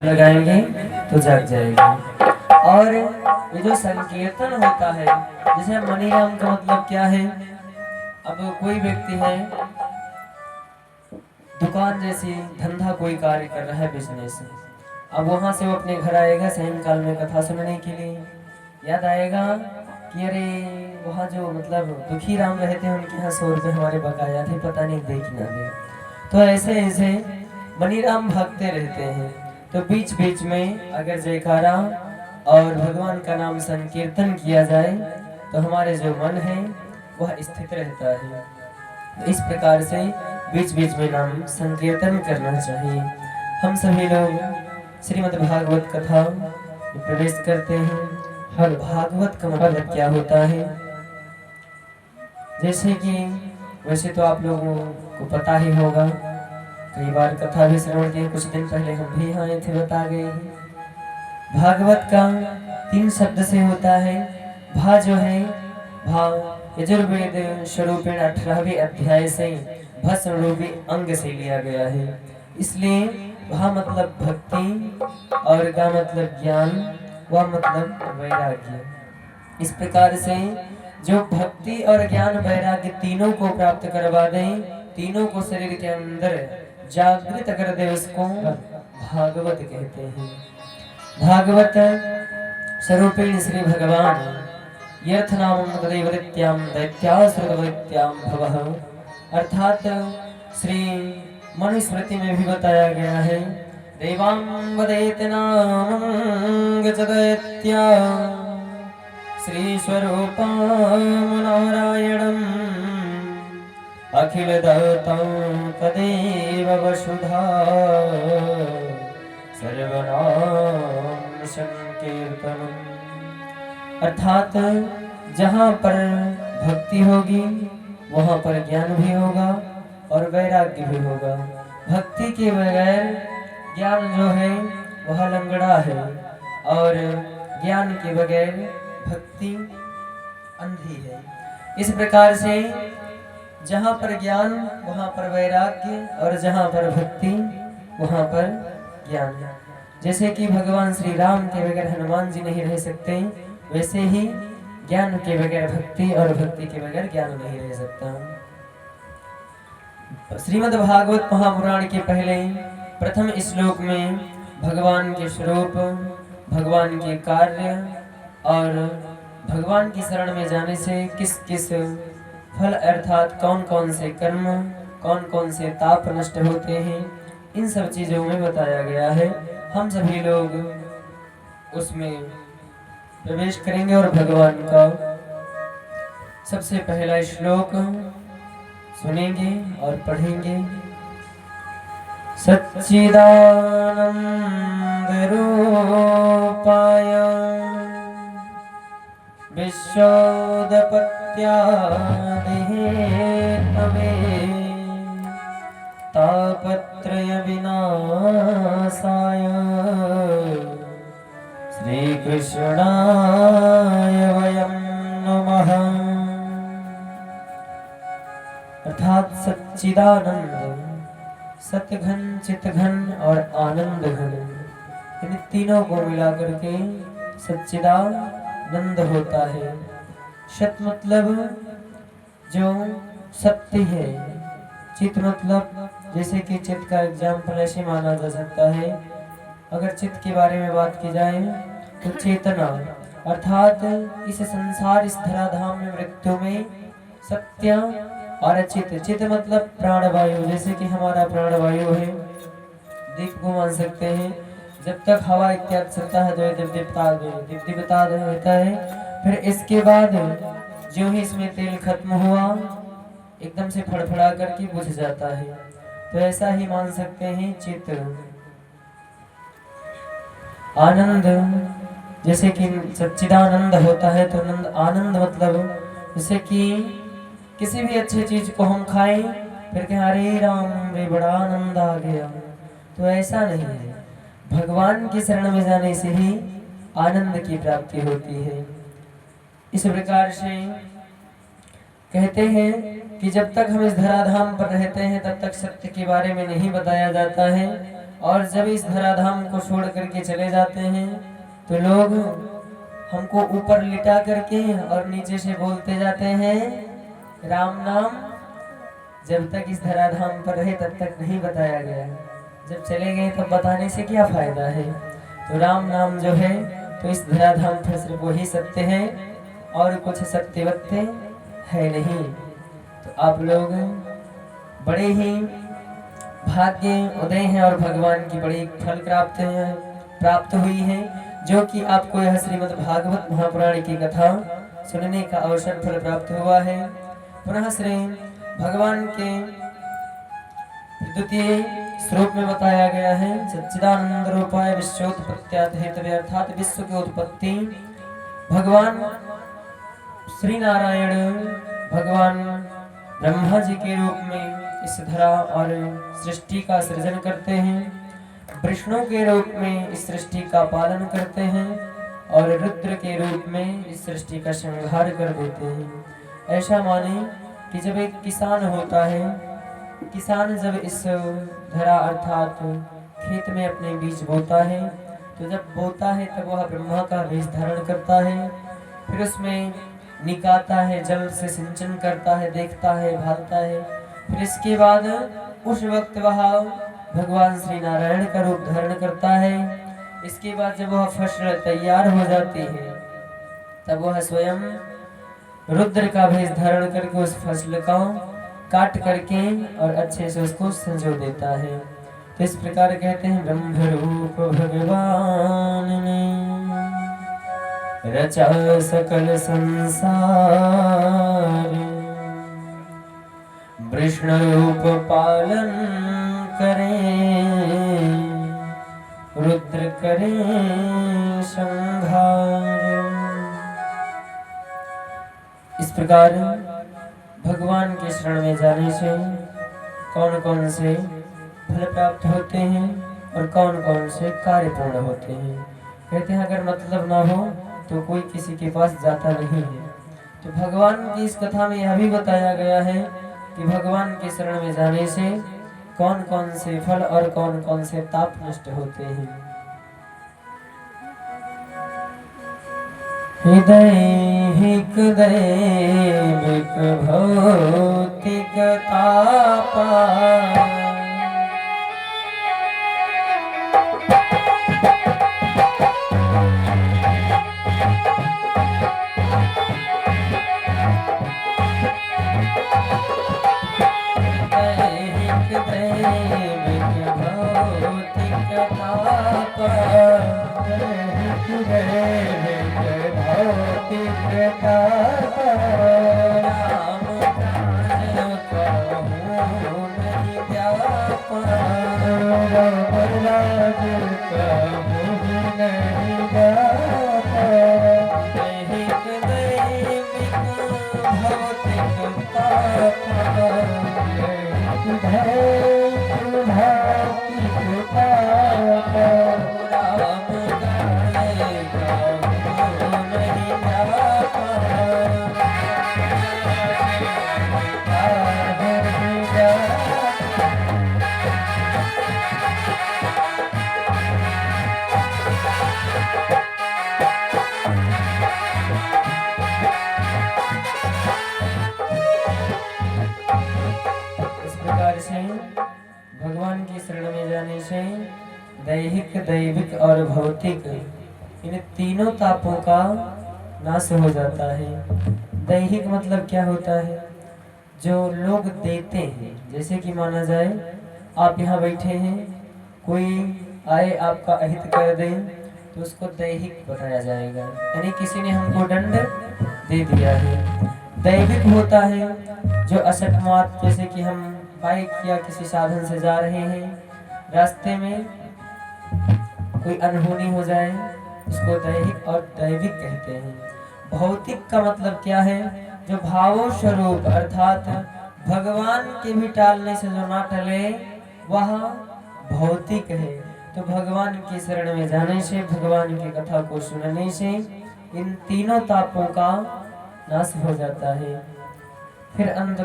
लगाएंगे तो जाग जाएगी। और ये जो संकीर्तन होता है, जैसे मणिराम का मतलब क्या है। अब कोई व्यक्ति है, दुकान जैसी धंधा कोई कार्य कर रहा है, बिजनेस। अब वहां से वो अपने घर आएगा सायंकाल में कथा सुनने के लिए। याद आएगा कि अरे वहाँ जो मतलब दुखी राम रहते हैं, उनके यहाँ 100 रुपये हमारे बकाया थे, पता नहीं दे कि ना दे। तो ऐसे ऐसे मणिराम भागते रहते हैं। तो बीच बीच में अगर जयकारा और भगवान का नाम संकीर्तन किया जाए तो हमारे जो मन है वह स्थित रहता है। तो इस प्रकार से बीच बीच में नाम संकीर्तन करना चाहिए। हम सभी लोग श्रीमद् भागवत कथा में प्रवेश करते हैं। हर भागवत का मतलब क्या होता है, जैसे कि वैसे तो आप लोगों को पता ही होगा, कई बार कथा भी श्रवण किए, कुछ दिन पहले हम भी आए थे, बता गए हैं। भागवत का 3 शब्द से होता है। भा जो है, भाव यजुर्वेद स्वरूपेण 18वें अध्याय से भस्म रूपी अंग से लिया गया है। इसलिए भा मतलब भक्ति और गा मतलब ज्ञान, वह मतलब वैराग्य। इस प्रकार से जो भक्ति और ज्ञान वैराग्य तीनों को प्राप्त करवा दे, तीनों को शरीर के अंदर जागृत कर दे, उसको भागवत कहते हैं। भागवत स्वरूपेण श्री भगवान यर्थनामं तदेवदित्यां दैत्यासुरवदित्यां भवः। अर्थात श्री मनुस्मृति में भी बताया गया है, देवां वदेत नामं गजदैत्या श्रीस्वरूपं नारायणम् अखिल दत्तं तदेव वसुधा सर्वनाम संकीर्तनम्। अर्थात जहाँ पर भक्ति होगी वहाँ पर ज्ञान भी होगा और वैराग्य भी होगा। भक्ति के बगैर ज्ञान जो है वह लंगड़ा है, और ज्ञान के बगैर भक्ति अंधी है। इस प्रकार से जहाँ पर ज्ञान वहाँ पर वैराग्य, और जहाँ पर भक्ति वहाँ पर ज्ञान। जैसे कि भगवान श्री राम के बगैर हनुमान जी नहीं रह सकते, वैसे ही ज्ञान के बगैर भक्ति और भक्ति के बगैर ज्ञान नहीं रह सकता। श्रीमद् भागवत महापुराण के पहले प्रथम श्लोक में भगवान के स्वरूप, भगवान के कार्य और भगवान की शरण में जाने से किस किस फल अर्थात कौन कौन से कर्म, कौन कौन से ताप नष्ट होते हैं, इन सब चीज़ों में बताया गया है। हम सभी लोग उसमें प्रवेश करेंगे और भगवान का सबसे पहला श्लोक सुनेंगे और पढ़ेंगे। सच्चिदानंद रूपाय विश्वोदपत्यादिहेतवे तापत्रय विनाशाय श्रीकृष्णाय वयं नमः। अर्थात सच्चिदानंद, सतघन, चितघन और आनंद घन, इन तीनों को मिलाकर के सच्चिदानंद होता है। सत मतलब जो सत्य है, चित मतलब जैसे कि चित का एग्जाम्पल ऐसे माना जा सकता है, अगर चित्त के बारे में बात की जाए तो चेतना, अर्थात इस संसार, इस धराधाम में, मृत्यु में सत्य और चित। चित मतलब प्राणवायु, जैसे कि हमारा प्राणवायु है, दीप को मान सकते हैं। जब तक हवा इत्यादि चलता है जो दीप्तिबता रहता है, फिर इसके बाद जो ही इसमें तेल खत्म हुआ एकदम से फड़फड़ा करके बुझ जाता है। तो ऐसा ही मान सकते हैं चित। आनंद, जैसे कि सच्चिदानंद होता है तो नंद, आनंद मतलब जैसे कि किसी भी अच्छी चीज को हम खाएं फिर कहें अरे राम रे बड़ा आनंद आ गया, तो ऐसा नहीं है। भगवान की शरण में जाने से ही आनंद की प्राप्ति होती है। इस प्रकार से कहते हैं कि जब तक हम इस धराधाम पर रहते हैं तब तक सत्य के बारे में नहीं बताया जाता है, और जब इस धराधाम को छोड़ करके चले जाते हैं तो लोग हमको ऊपर लिटा करके और नीचे से बोलते जाते हैं राम नाम। जब तक इस धराधाम पर रहे तब तक नहीं बताया गया, जब चले गए तब बताने से क्या फायदा है। तो राम नाम जो है तो इस धराधाम पर सिर्फ वही सत्य है और कुछ सत्य वत्य है नहीं। तो आप लोग बड़े ही भाग्य उदय हैं और भगवान की बड़ी फल प्राप्त हुई है, जो कि आपको यह श्रीमद् भागवत महापुराण की कथा सुनने का अवसर फल प्राप्त हुआ है। पुनः श्री भगवान के द्वितीय श्लोक में बताया गया है सच्चिदानंद रूपाय विश्वोत्पत्त्यात् हेतवे अर्थात विश्व की उत्पत्ति भगवान श्री नारायण भगवान ब्रह्मा जी के रूप में इस धरा और सृष्टि का सृजन करते हैं, विष्णु के रूप में इस सृष्टि का पालन करते हैं और रुद्र के रूप में इस सृष्टि का संहार कर देते हैं। ऐसा माने कि जब एक किसान होता है, किसान जब इस धरा अर्थात खेत में अपने बीज बोता है, तो जब बोता है तब वह ब्रह्मा का वेश धारण करता है, फिर उसमें निकालता है, जल से सिंचन करता है, देखता है, भालता है, फिर इसके बाद उस वक्त वह भगवान श्री नारायण का रूप धारण करता है। इसके बाद जब वह फसल तैयार हो जाती है तब वह स्वयं रुद्र का भेष धारण करके उस फसल का काट करके और अच्छे से उसको संजो देता है। तो इस प्रकार कहते हैं ब्रह्म रूप भगवान ने रचा सकल संसार, विष्णु रूप पालन करें, रुद्र करें संहार। इस प्रकार भगवान के शरण में जाने से कौन कौन से फल प्राप्त होते हैं और कौन कौन से कार्य पूर्ण होते हैं। कहते हैं अगर मतलब ना हो तो कोई किसी के पास जाता नहीं है। तो भगवान की इस कथा में यह भी बताया गया है कि भगवान के शरण में जाने से कौन कौन से फल और कौन कौन से ताप नष्ट होते हैं। दैहिक दैविक भौतिक तापा, भगवान की शरण में जाने से दैहिक दैविक और भौतिक इन तीनों तापों का नाश हो जाता है। दैहिक मतलब क्या होता है, जो लोग देते हैं, जैसे कि माना जाए आप यहाँ बैठे हैं, कोई आए आपका अहित कर दे तो उसको दैहिक बताया जाएगा, यानी किसी ने हमको दंड दे दिया है। दैविक होता है जो असकमात, जैसे कि हम बाइक या किसी साधन से जा रहे हैं, रास्ते में कोई अनहोनी हो जाए, उसको दैहिक और दैविक कहते हैं। भौतिक का मतलब क्या है, जो भावों स्वरूप अर्थात भगवान के भी टालने से जो ना टले वह भौतिक है। तो भगवान की शरण में जाने से, भगवान की कथा को सुनने से इन तीनों तापों का नाश हो जाता है। फिर अंत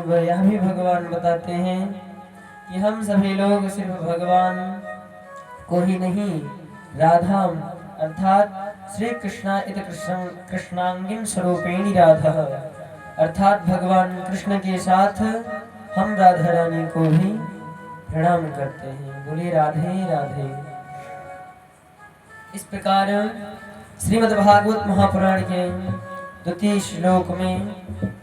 में यह भी भगवान बताते हैं कि हम सभी लोग सिर्फ भगवान को ही नहीं, राधा अर्थात श्री कृष्णा इत कृष्णांगिन स्वरूपेणी राधा अर्थात भगवान कृष्ण के साथ हम राधा रानी को भी प्रणाम करते हैं। बोले राधे राधे। इस प्रकार श्रीमद् भागवत महापुराण के द्वितीय श्लोक में